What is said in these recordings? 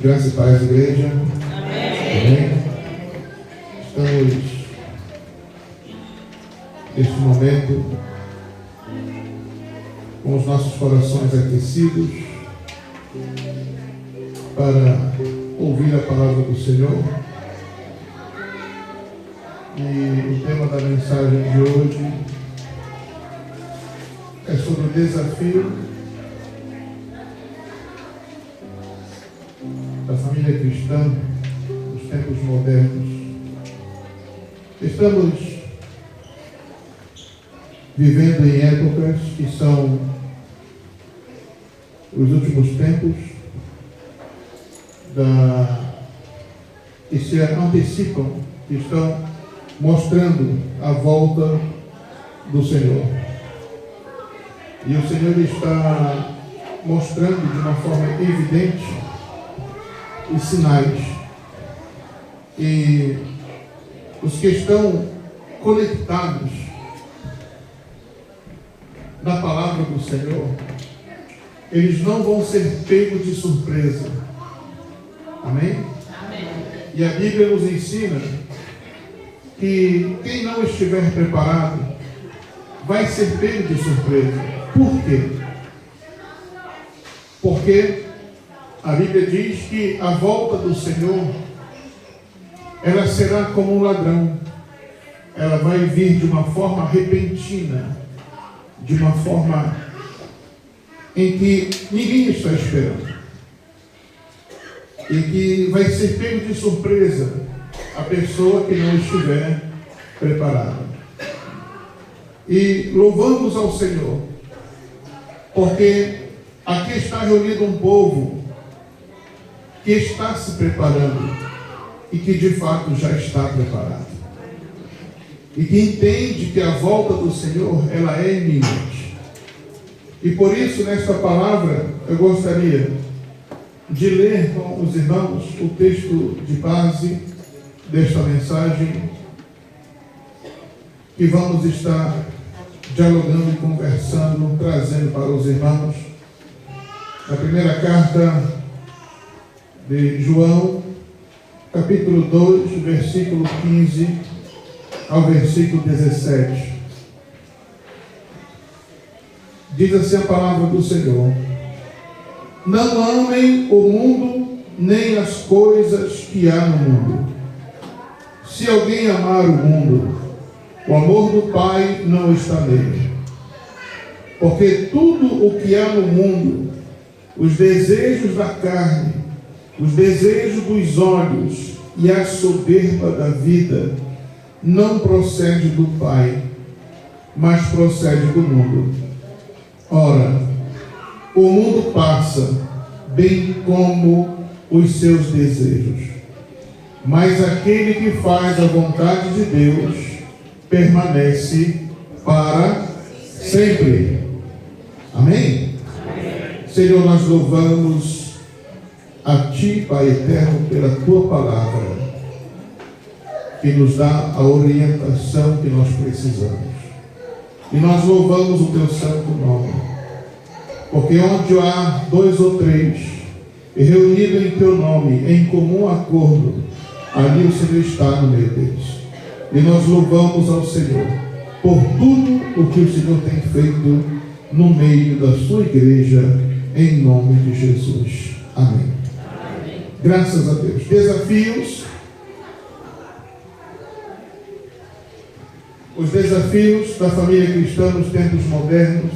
Graça e paz, igreja. Amém. Estamos neste momento com os nossos corações aquecidos para ouvir a palavra do Senhor. E o tema da mensagem de hoje é sobre o desafio da família cristã nos tempos modernos. Estamos vivendo em épocas que são os últimos tempos que se antecipam, que estão mostrando a volta do Senhor. E o Senhor está mostrando de uma forma evidente os sinais. E os que estão conectados na palavra do Senhor, eles não vão ser pegos de surpresa. Amém? Amém. E a Bíblia nos ensina que quem não estiver preparado vai ser pego de surpresa. Por quê? Porque a Bíblia diz que a volta do Senhor, ela será como um ladrão. Ela vai vir de uma forma repentina, de uma forma em que ninguém está esperando, e que vai ser pego de surpresa a pessoa que não estiver preparada. E louvamos ao Senhor, porque aqui está reunido um povo que está se preparando e que de fato já está preparado, e que entende que a volta do Senhor, ela é iminente. E por isso, nesta palavra, eu gostaria de ler com os irmãos o texto de base desta mensagem, que vamos estar dialogando e conversando, trazendo para os irmãos, na primeira carta de João, capítulo 2, versículo 15 ao versículo 17. Diz assim a palavra do Senhor: não amem o mundo, nem as coisas que há no mundo. Se alguém amar o mundo, o amor do Pai não está nele. Porque tudo o que há no mundo, os desejos da carne, os desejos dos olhos e a soberba da vida, não procede do Pai, mas procede do mundo. Ora, o mundo passa, bem como os seus desejos, mas aquele que faz a vontade de Deus permanece para sempre. Amém? Amém. Senhor, nós louvamos a Ti, Pai eterno, pela Tua palavra, que nos dá a orientação que nós precisamos. E nós louvamos o Teu santo nome, porque onde há 2 ou 3 reunidos em Teu nome, em comum acordo, ali o Senhor está no meio deles. E nós louvamos ao Senhor por tudo o que o Senhor tem feito no meio da Sua igreja, em nome de Jesus. Amém. Amém. Graças a Deus. Desafios. Os desafios da família cristã nos tempos modernos.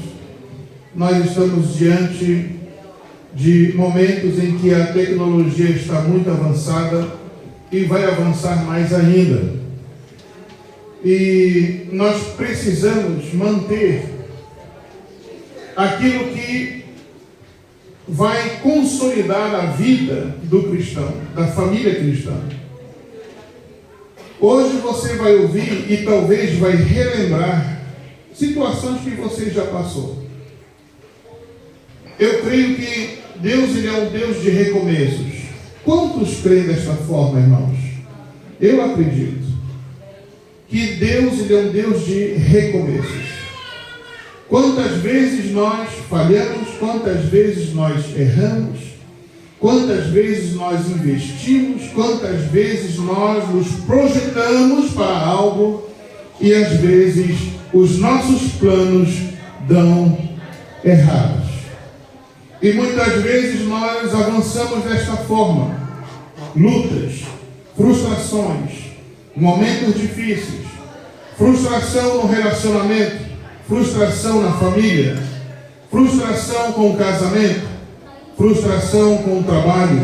Nós estamos diante de momentos em que a tecnologia está muito avançada e vai avançar mais ainda. E nós precisamos manter aquilo que vai consolidar a vida do cristão, da família cristã. Hoje você vai ouvir e talvez vai relembrar situações que você já passou. Eu creio que Deus, Ele é um Deus de recomeços. Quantos creem desta forma, irmãos? Eu acredito que Deus, Ele é um Deus de recomeços. Quantas vezes nós falhamos, quantas vezes nós erramos, Quantas vezes nós investimos, quantas vezes nós nos projetamos para algo e às vezes os nossos planos dão errados. E muitas vezes nós avançamos desta forma. Lutas, frustrações, momentos difíceis, frustração no relacionamento, frustração na família, frustração com o casamento, frustração com o trabalho,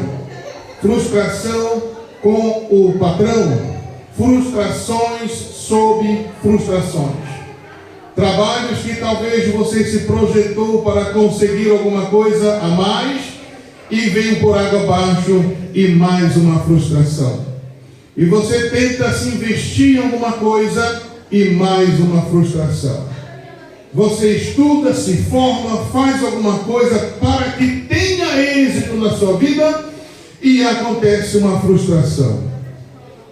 frustração com o patrão, frustrações sobre frustrações. Trabalhos que talvez você se projetou para conseguir alguma coisa a mais e veio por água abaixo e mais uma frustração. E você tenta se investir em alguma coisa e mais uma frustração. Você estuda, se forma, faz alguma coisa para que tenha êxito na sua vida e acontece uma frustração.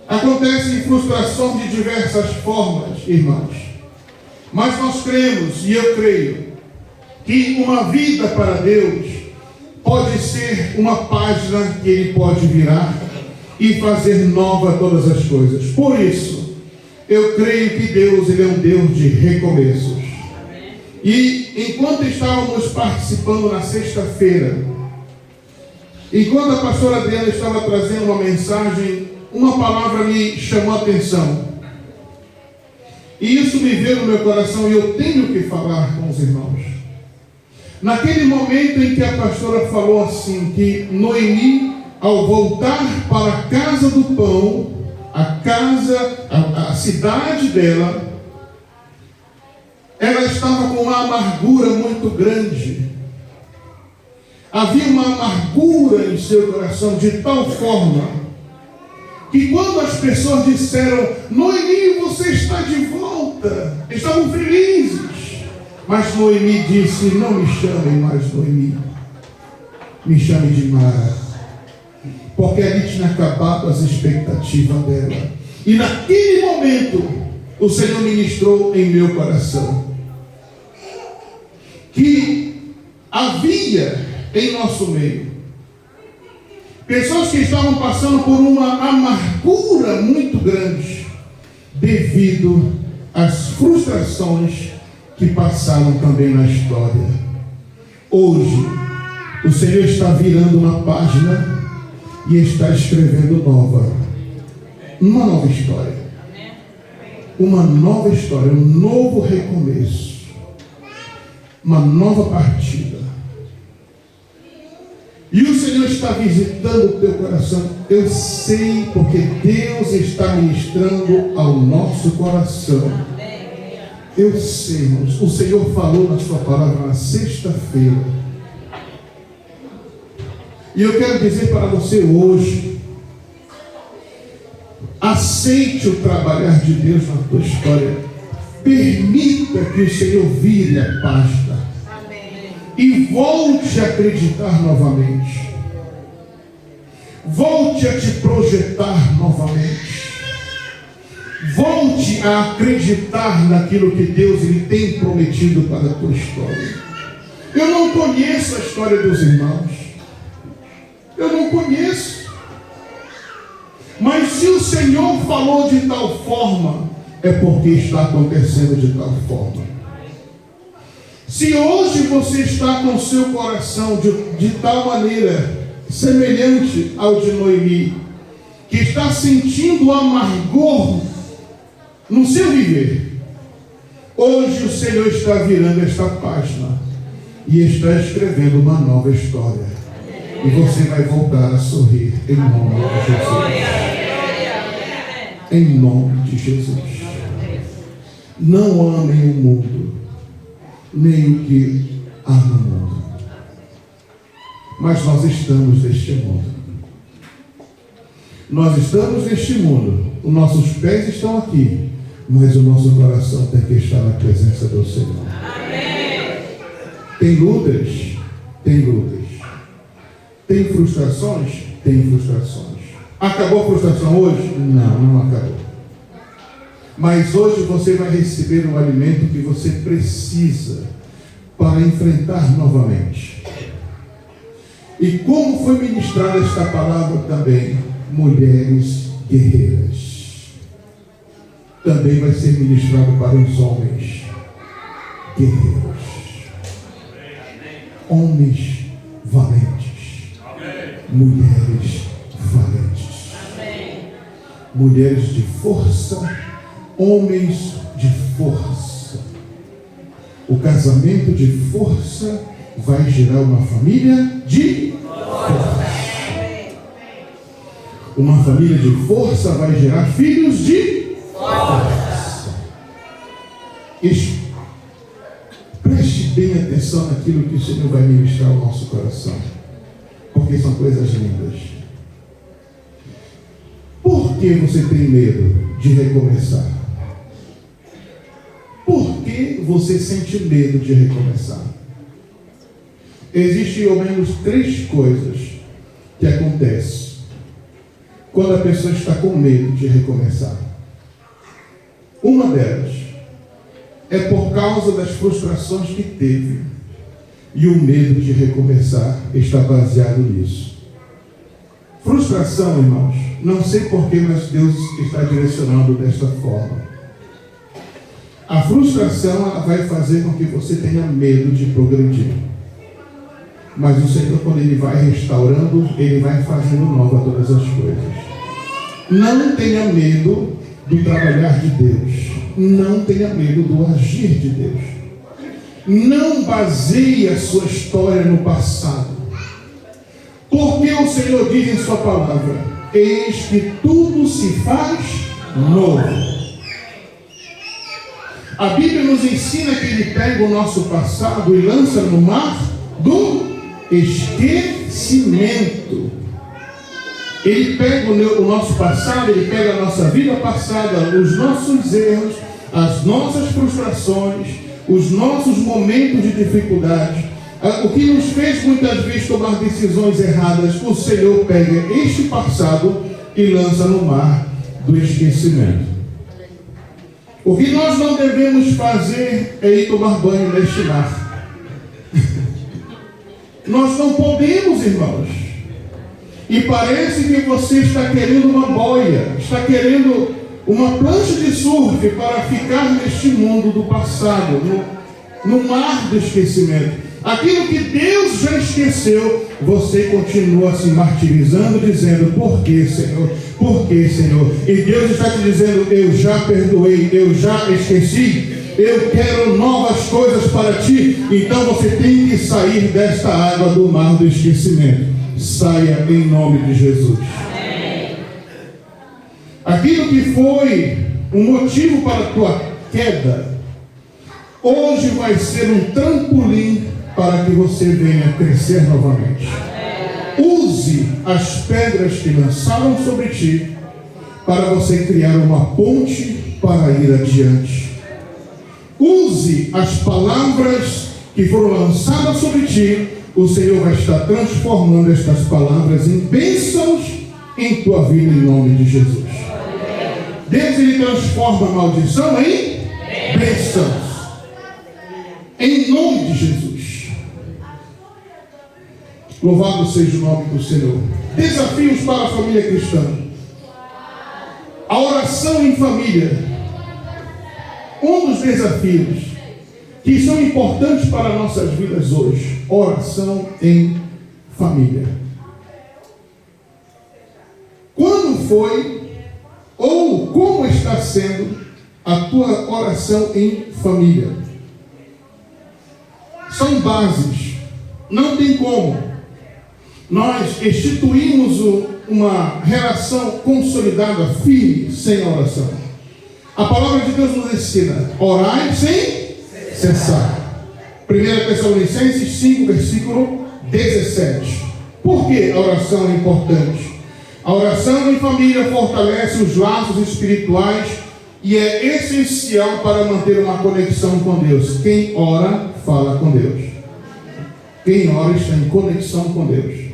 Acontecem frustrações de diversas formas, irmãos. Mas nós cremos, e eu creio, que uma vida para Deus pode ser uma página que Ele pode virar e fazer nova todas as coisas. Por isso, eu creio que Deus, Ele é um Deus de recomeços. E enquanto estávamos participando na sexta-feira, enquanto a pastora Adriana estava trazendo uma mensagem, uma palavra me chamou a atenção. E isso me veio no meu coração e eu tenho que falar com os irmãos. Naquele momento em que a pastora falou assim, que Noemi, ao voltar para a casa do pão, a cidade dela, ela estava com uma amargura muito grande. Havia uma amargura em seu coração de tal forma que quando as pessoas disseram, Noemi, você está de volta, estavam felizes. Mas Noemi disse, não me chamem mais Noemi, me chame de Mara, porque ali tinha acabado as expectativas dela. E naquele momento, o Senhor ministrou em meu coração que havia em nosso meio pessoas que estavam passando por uma amargura muito grande devido às frustrações que passaram também na história. Hoje, o Senhor está virando uma página e está escrevendo uma nova história. Uma nova história, um novo recomeço, uma nova partida. E o Senhor está visitando o teu coração. Eu sei, porque Deus está ministrando ao nosso coração. Eu sei, irmãos, o Senhor falou na sua palavra na sexta-feira. E eu quero dizer para você hoje, aceite o trabalhar de Deus na tua história. Permita que o Senhor vire a pasta. E volte a acreditar novamente. Volte a te projetar novamente. Volte a acreditar naquilo que Deus lhe tem prometido para a tua história. Eu não conheço a história dos irmãos. Eu não conheço. Mas se o Senhor falou de tal forma, é porque está acontecendo de tal forma. Se hoje você está com o seu coração de tal maneira, semelhante ao de Noemi, que está sentindo amargor no seu viver, hoje o Senhor está virando esta página e está escrevendo uma nova história. E você vai voltar a sorrir em nome de Jesus. Em nome de Jesus. Não amem o mundo, nem o que há no mundo. Mas nós estamos neste mundo. Nós estamos neste mundo. Os nossos pés estão aqui, mas o nosso coração tem que estar na presença do Senhor. Amém. Tem lutas? Tem lutas. Tem frustrações? Tem frustrações. Acabou a frustração hoje? Não, não acabou. Mas hoje você vai receber um alimento que você precisa para enfrentar novamente. E como foi ministrada esta palavra também, mulheres guerreiras. Também vai ser ministrado para os homens guerreiros. Homens valentes. Mulheres valentes. Mulheres de força, homens de força. O casamento de força vai gerar uma família de força. Uma família de força vai gerar filhos de força. Preste bem atenção naquilo que o Senhor vai ministrar ao nosso coração, porque são coisas lindas. Por que você tem medo de recomeçar? Por que você sente medo de recomeçar? Existem ao menos 3 coisas que acontecem quando a pessoa está com medo de recomeçar. Uma delas é por causa das frustrações que teve, e o medo de recomeçar está baseado nisso. Frustração, irmãos, não sei porquê, mas Deus está direcionando desta forma. A frustração, ela vai fazer com que você tenha medo de progredir. Mas o Senhor, quando Ele vai restaurando, Ele vai fazendo nova todas as coisas. Não tenha medo do trabalhar de Deus. Não tenha medo do agir de Deus. Não baseie a sua história no passado. Porque o Senhor diz em sua palavra: eis que tudo se faz novo. A Bíblia nos ensina que Ele pega o nosso passado e lança no mar do esquecimento. Ele pega o nosso passado, Ele pega a nossa vida passada, os nossos erros, as nossas frustrações, os nossos momentos de dificuldade, o que nos fez muitas vezes tomar decisões erradas. O Senhor pega este passado e lança no mar do esquecimento. O que nós não devemos fazer é ir tomar banho neste mar. Nós não podemos, irmãos. E parece que você está querendo uma boia, está querendo uma prancha de surf para ficar neste mundo do passado, no mar do esquecimento. Aquilo que Deus já esqueceu, você continua se martirizando, dizendo: por que, Senhor? Por que, Senhor? E Deus está te dizendo: eu já perdoei, eu já esqueci, eu quero novas coisas para ti. Então você tem que sair desta água do mar do esquecimento. Saia em nome de Jesus. Amém. Aquilo que foi um motivo para a tua queda, hoje vai ser um trampolim para que você venha crescer novamente. Use as pedras que lançaram sobre ti para você criar uma ponte para ir adiante. Use as palavras que foram lançadas sobre ti. O Senhor vai estar transformando estas palavras em bênçãos em tua vida, em nome de Jesus. Deus, Ele transforma a maldição em bênçãos, em nome de Jesus. Louvado seja o nome do Senhor. Desafios para a família cristã. A oração em família. Um dos desafios que são importantes para nossas vidas hoje. Oração em família. Quando foi ou como está sendo a tua oração em família? São bases. Não tem como nós instituímos uma relação consolidada, firme, sem oração. A palavra de Deus nos ensina: orai sem cessar. 1 Tessalonicenses 5, versículo 17. Por que a oração é importante? A oração em família fortalece os laços espirituais e é essencial para manter uma conexão com Deus. Quem ora, fala com Deus. Quem ora está em conexão com Deus.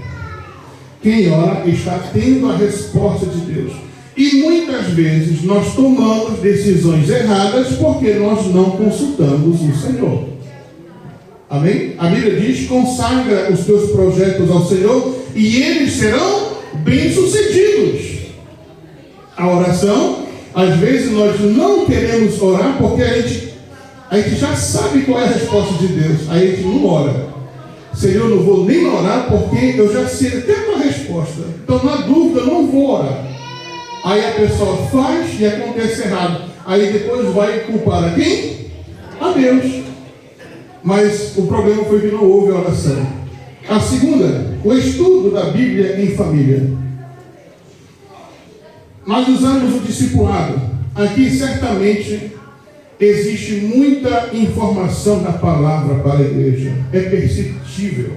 Quem ora está tendo a resposta de Deus. E muitas vezes nós tomamos decisões erradas porque nós não consultamos o Senhor. Amém? A Bíblia diz: consagra os teus projetos ao Senhor e eles serão bem-sucedidos. A oração, às vezes nós não queremos orar porque a gente já sabe qual é a resposta de Deus. Aí a gente não ora. Senhor, eu não vou nem orar porque eu já sei até a resposta. Então, na dúvida, eu não vou orar. Aí a pessoa faz e acontece errado. Aí depois vai culpar a quem? A Deus. Mas o problema foi que não houve oração. A segunda, o estudo da Bíblia em família. Nós usamos o discipulado. Aqui certamente existe muita informação da palavra para a igreja. É perceptível.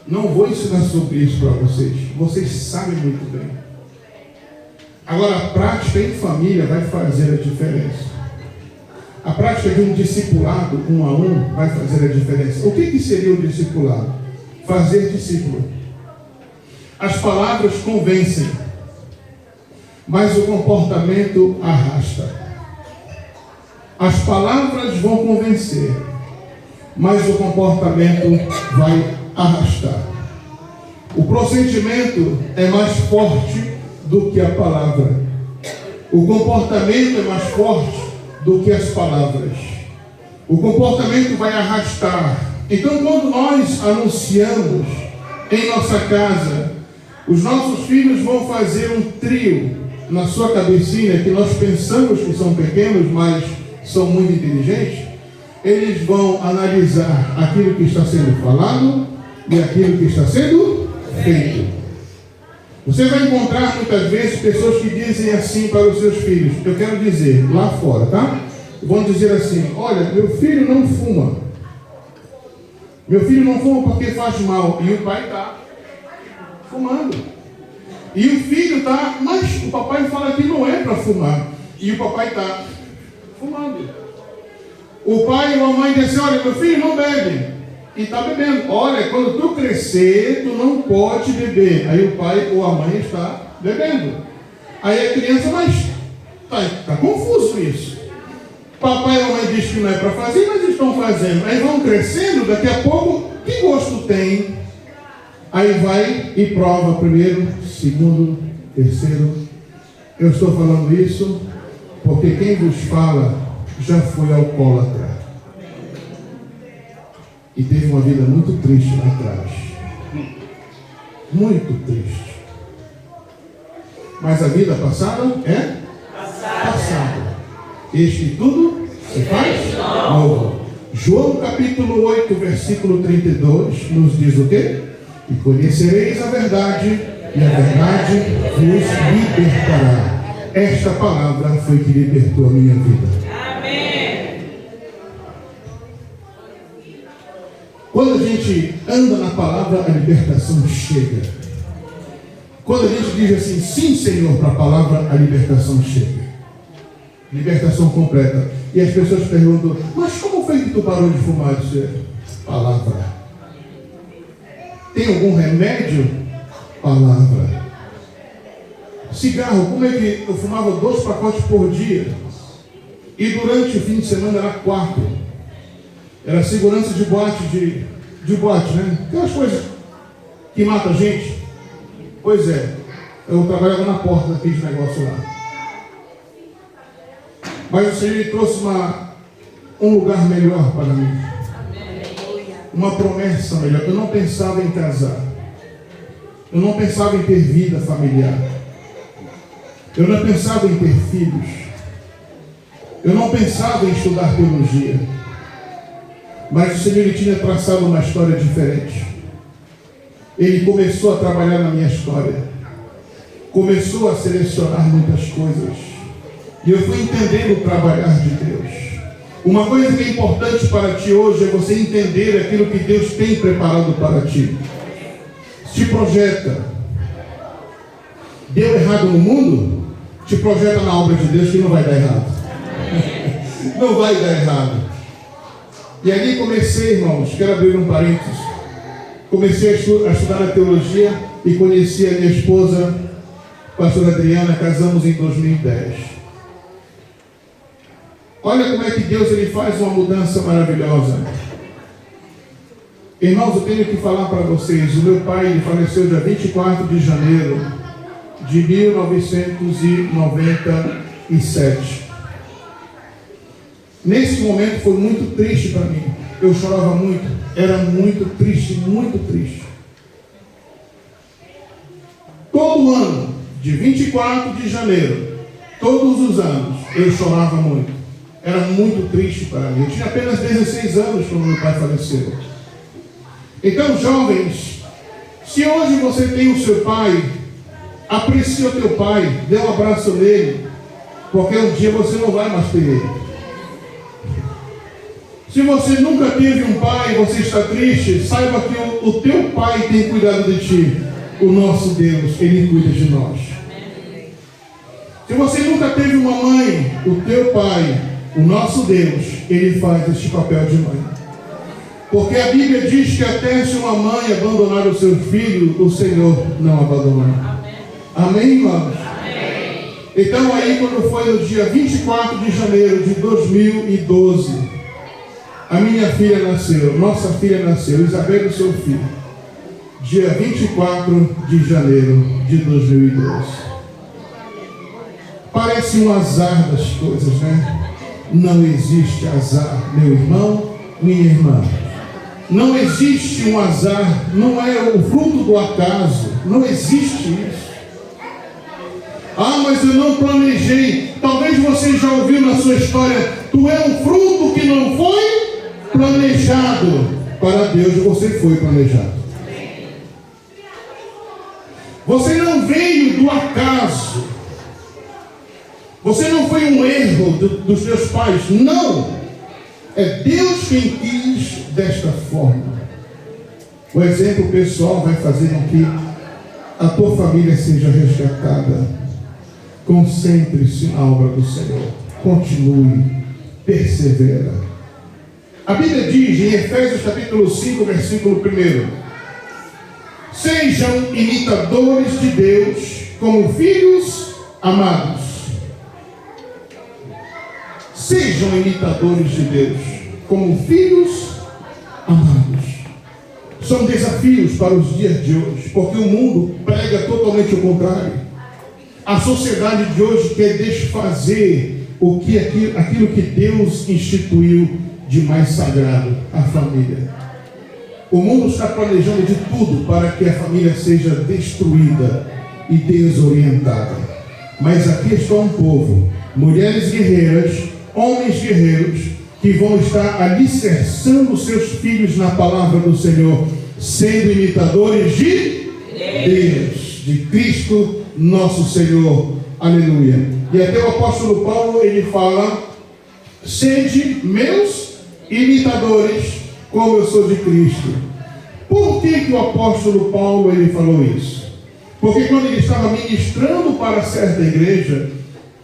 Não vou ensinar sobre isso para vocês. Vocês sabem muito bem. Agora, a prática em família vai fazer a diferença. A prática de um discipulado, 1 a 1, vai fazer a diferença. O que seria o discipulado? Fazer discípulo. As palavras convencem, mas o comportamento arrasta. As palavras vão convencer, mas o comportamento vai arrastar. O procedimento é mais forte do que a palavra. O comportamento é mais forte do que as palavras. O comportamento vai arrastar. Então, quando nós anunciamos em nossa casa, os nossos filhos vão fazer um trio na sua cabecinha, que nós pensamos que são pequenos, mas são muito inteligentes. Eles vão analisar aquilo que está sendo falado e aquilo que está sendo feito. Você vai encontrar muitas vezes pessoas que dizem assim para os seus filhos. Eu quero dizer, lá fora, tá? Vão dizer assim: olha, meu filho não fuma. Meu filho não fuma porque faz mal. E o pai está fumando. E o filho está, mas o papai fala que não é para fumar. E o papai está fumando. O pai ou a mãe diz assim: olha, meu filho não bebe. E está bebendo. Olha, quando tu crescer, tu não pode beber. Aí o pai ou a mãe está bebendo. Aí a criança, mas está confuso isso. Papai e a mãe dizem que não é para fazer, mas estão fazendo. Aí vão crescendo, daqui a pouco, que gosto tem? Aí vai e prova primeiro, segundo, terceiro. Eu estou falando isso porque quem vos fala já foi alcoólatra. E teve uma vida muito triste lá atrás. Muito triste. Mas a vida passada é passada. Este tudo se faz novo. João capítulo 8, versículo 32 nos diz o quê? E conhecereis a verdade, e a verdade vos libertará. Esta palavra foi que libertou a minha vida. Quando a gente anda na palavra, a libertação chega. Quando a gente diz assim, sim, Senhor, para a palavra, a libertação chega. Libertação completa. E as pessoas perguntam, mas como foi que tu parou de fumar? Eu disse, palavra. Tem algum remédio? Palavra. Cigarro, como é que eu fumava 2 pacotes por dia? E durante o fim de semana era 4. Era segurança de boate, de boate, né? Aquelas coisas que matam a gente. Pois é, eu trabalhava na porta daquele negócio lá. Mas o Senhor me trouxe um lugar melhor para mim. Uma promessa melhor. Eu não pensava em casar. Eu não pensava em ter vida familiar. Eu não pensava em ter filhos. Eu não pensava em estudar teologia. Mas o Senhor ele tinha traçado uma história diferente. Ele começou a trabalhar na minha história. Começou a selecionar muitas coisas. E eu fui entendendo o trabalhar de Deus. Uma coisa que é importante para ti hoje é você entender aquilo que Deus tem preparado para ti. Te projeta. Deu errado no mundo? Te projeta na obra de Deus que não vai dar errado. Não vai dar errado. E ali comecei, irmãos, quero abrir um parênteses. Comecei a estudar a teologia e conheci a minha esposa, pastora Adriana, casamos em 2010. Olha como é que Deus ele faz uma mudança maravilhosa. Irmãos, eu tenho que falar para vocês, o meu pai ele faleceu dia 24 de janeiro de 1997. Nesse momento foi muito triste para mim. Eu chorava muito, era muito triste, muito triste. Todo ano, de 24 de janeiro, todos os anos, eu chorava muito. Era muito triste para mim. Eu tinha apenas 16 anos quando meu pai faleceu. Então, jovens, se hoje você tem o seu pai, aprecie o teu pai, dê um abraço nele, porque um dia você não vai mais ter ele. Se você nunca teve um pai e você está triste, saiba que o teu pai tem cuidado de ti. O nosso Deus, ele cuida de nós. Se você nunca teve uma mãe, o teu pai, o nosso Deus, ele faz este papel de mãe. Porque a Bíblia diz que até se uma mãe abandonar o seu filho, o Senhor não abandona. Amém, irmãos? Amém. Então aí quando foi no dia 24 de janeiro de 2012, a minha filha nasceu, nossa filha nasceu, Isabel e seu filho, dia 24 de janeiro de 2012. Parece um azar das coisas, né? Não existe azar, meu irmão, minha irmã. Não existe um azar, não é o fruto do acaso, não existe isso. Ah, mas eu não planejei. Talvez você já ouviu na sua história, tu é um fruto que não foi planejado. Para Deus você foi planejado. Você não veio do acaso. Você não foi um erro dos seus pais. Não. É Deus quem quis desta forma. O exemplo pessoal vai fazer com que a tua família seja resgatada. Concentre-se na obra do Senhor. Continue. Persevera. A Bíblia diz em Efésios capítulo 5, versículo 1: sejam imitadores de Deus como filhos amados. Sejam imitadores de Deus como filhos amados. São desafios para os dias de hoje, porque o mundo prega totalmente o contrário. A sociedade de hoje quer desfazer aquilo que Deus instituiu de mais sagrado, a família. O mundo está planejando de tudo para que a família seja destruída e desorientada. Mas aqui está um povo, mulheres guerreiras, homens guerreiros, que vão estar alicerçando seus filhos na palavra do Senhor, sendo imitadores de Deus, de Cristo nosso Senhor. Aleluia. E até o apóstolo Paulo, ele fala: sede meus imitadores, como eu sou de Cristo. Por que o apóstolo Paulo ele falou isso? Porque quando ele estava ministrando para certa igreja,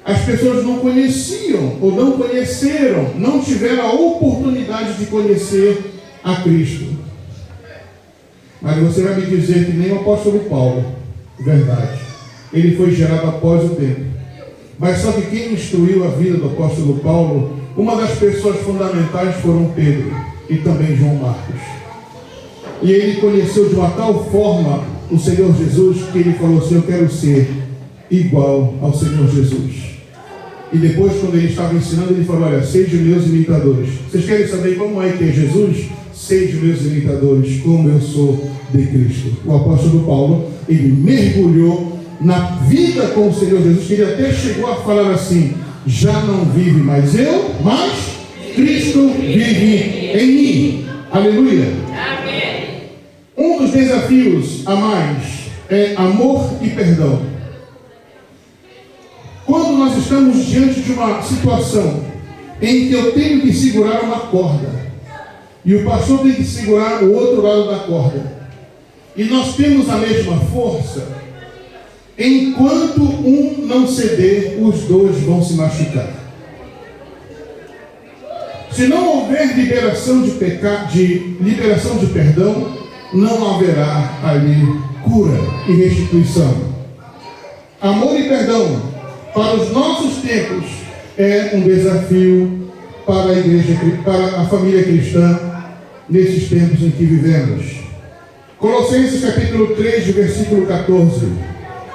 as pessoas não conheciam, ou não conheceram, não tiveram a oportunidade de conhecer a Cristo. Mas você vai me dizer que nem o apóstolo Paulo, verdade, ele foi gerado após o tempo. Mas só que quem instruiu a vida do apóstolo Paulo, uma das pessoas fundamentais foram Pedro e também João Marcos. E ele conheceu de uma tal forma o Senhor Jesus, que ele falou assim: eu quero ser igual ao Senhor Jesus. E depois, quando ele estava ensinando, ele falou: olha, sejam meus imitadores. Vocês querem saber como é que é Jesus? Sejam meus imitadores, como eu sou de Cristo. O apóstolo Paulo, ele mergulhou na vida com o Senhor Jesus, que ele até chegou a falar assim: já não vive mais eu, mas Cristo vive em mim. Aleluia. Amém. Um dos desafios a mais é amor e perdão. Quando nós estamos diante de uma situação em que eu tenho que segurar uma corda e o pastor tem que segurar o outro lado da corda, e nós temos a mesma força, enquanto um não ceder, os dois vão se machucar. Se não houver liberação de perdão, não haverá ali cura e restituição. Amor e perdão para os nossos tempos é um desafio para a igreja, para a família cristã, nesses tempos em que vivemos. Colossenses capítulo 3, versículo 14.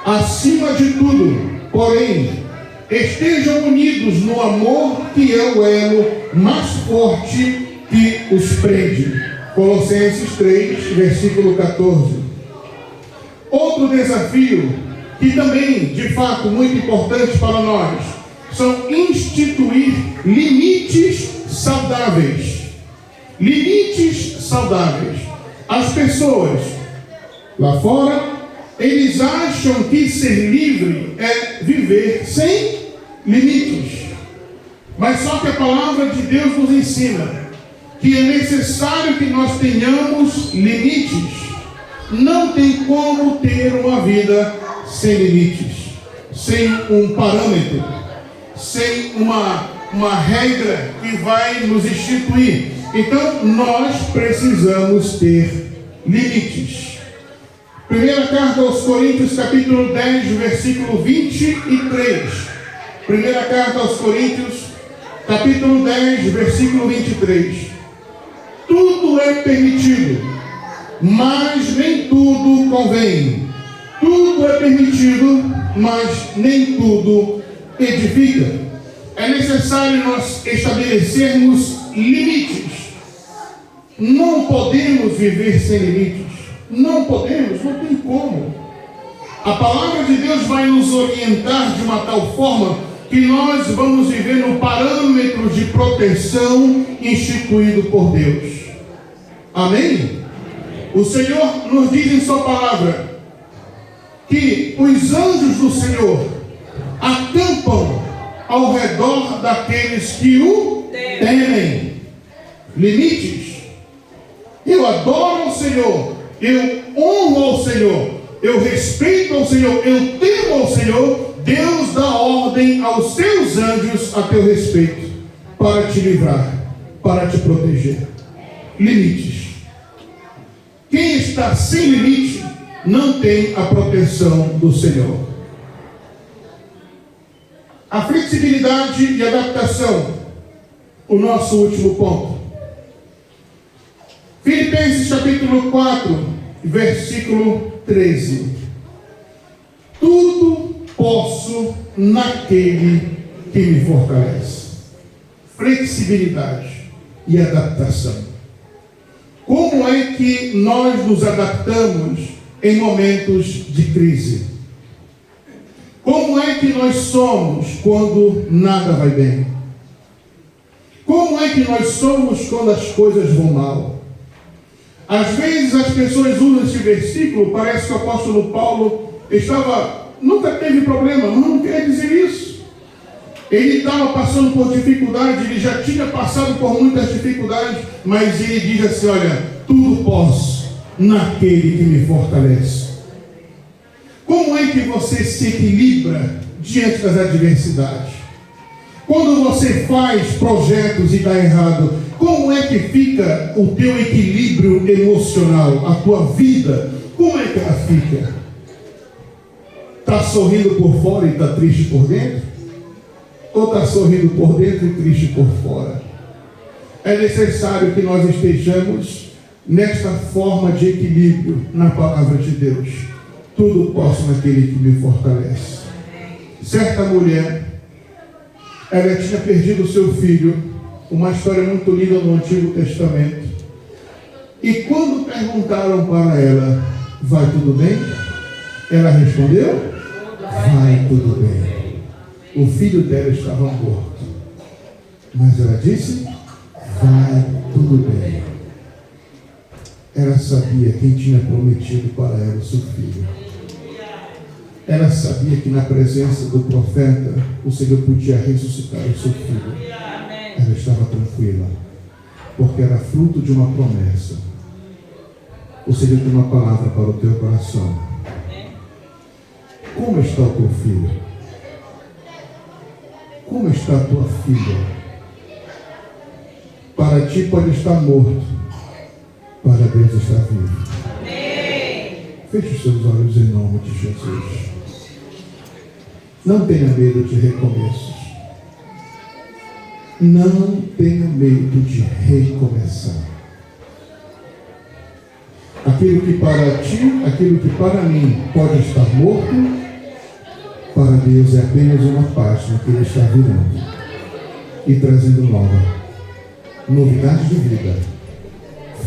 Acima de tudo, porém, estejam unidos no amor, que é o elo mais forte que os prende. Colossenses 3, versículo 14. Outro desafio, que também, de fato, muito importante para nós, são instituir limites saudáveis. Limites saudáveis. As pessoas lá fora, eles acham que ser livre é viver sem limites. Mas só que a palavra de Deus nos ensina que é necessário que nós tenhamos limites. Não tem como ter uma vida sem limites, sem um parâmetro, sem uma regra que vai nos instituir. Então, nós precisamos ter limites. Primeira carta aos Coríntios, capítulo 10, versículo 23. Primeira carta aos Coríntios, capítulo 10, versículo 23. Tudo é permitido, mas nem tudo convém. Tudo é permitido, mas nem tudo edifica. É necessário nós estabelecermos limites. Não podemos viver sem limites. Não podemos, não tem como. A palavra de Deus vai nos orientar de uma tal forma que nós vamos viver no parâmetro de proteção instituído por Deus. Amém? O Senhor nos diz em sua palavra que os anjos do Senhor acampam ao redor daqueles que o temem. Limites. Eu adoro ao Senhor, eu honro ao Senhor, eu respeito ao Senhor, eu temo ao Senhor. Deus dá ordem aos seus anjos a teu respeito, para te livrar, para te proteger. Limites. Quem está sem limite não tem a proteção do Senhor. A flexibilidade e adaptação, o nosso último ponto. Filipenses capítulo 4, versículo 13. Tudo posso naquele que me fortalece. Flexibilidade e adaptação. Como é que nós nos adaptamos em momentos de crise? Como é que nós somos quando nada vai bem? Como é que nós somos quando as coisas vão mal? Às vezes as pessoas usam esse versículo, parece que o apóstolo Paulo nunca teve problema, mas não quer dizer isso. Ele estava passando por dificuldade, ele já tinha passado por muitas dificuldades, mas ele diz assim: olha, tudo posso naquele que me fortalece. Como é que você se equilibra diante das adversidades? Quando você faz projetos e dá errado, como é que fica o teu equilíbrio emocional, a tua vida? Como é que ela fica? Está sorrindo por fora e está triste por dentro? Ou está sorrindo por dentro e triste por fora? É necessário que nós estejamos nesta forma de equilíbrio na palavra de Deus. Tudo posso naquele que me fortalece. Certa mulher, ela tinha perdido o seu filho, uma história muito linda no Antigo Testamento. E quando perguntaram para ela: vai tudo bem? Ela respondeu: vai tudo bem. O filho dela estava morto, mas ela disse: vai tudo bem. Ela sabia quem tinha prometido para ela o seu filho. Ela sabia que na presença do profeta o Senhor podia ressuscitar o seu filho. Ela estava tranquila, porque era fruto de uma promessa. O Senhor tem uma palavra para o teu coração. Como está o teu filho? Como está a tua filha? Para ti pode estar morto, para Deus está vivo. Feche os seus olhos em nome de Jesus. Não tenha medo de recomeços. Não tenha medo de recomeçar. Aquilo que para ti, aquilo que para mim pode estar morto, para Deus é apenas uma página que Ele está virando e trazendo novidade de vida,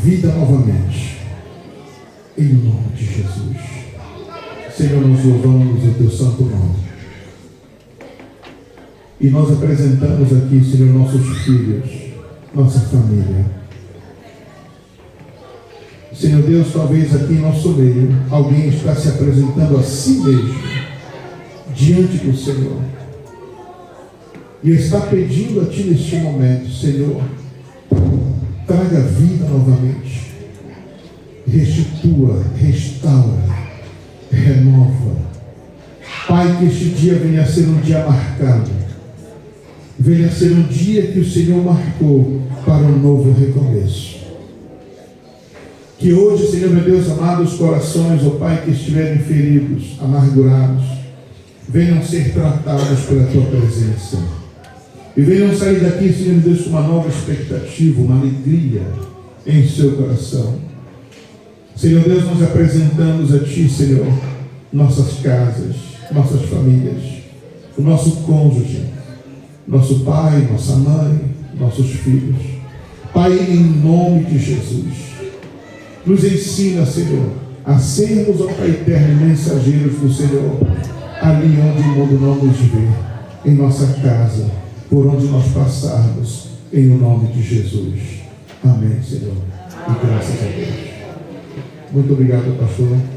vida novamente, em nome de Jesus. Senhor, nós louvamos o Teu santo nome e nós apresentamos aqui, Senhor, nossos filhos, nossa família. Senhor Deus, talvez aqui em nosso meio alguém está se apresentando a si mesmo diante do Senhor e está pedindo a Ti neste momento: Senhor, traga vida novamente, restitua, restaura, renova. Pai, que este dia venha a ser um dia marcado, venha a ser um dia que o Senhor marcou para um novo recomeço. Que hoje, Senhor meu Deus amado, os corações, ó Pai, que estiverem feridos, amargurados, venham ser tratados pela Tua presença. E venham sair daqui, Senhor meu Deus, com uma nova expectativa, uma alegria em seu coração. Senhor Deus, nós apresentamos a Ti, Senhor, nossas casas, nossas famílias, o nosso cônjuge, nosso pai, nossa mãe, nossos filhos. Pai, em nome de Jesus, nos ensina, Senhor, a sermos, ó Pai eterno, mensageiros do Senhor, ali onde o mundo não nos vê, em nossa casa, por onde nós passarmos, em o nome de Jesus. Amém, Senhor. E graças a Deus. Muito obrigado, pastor.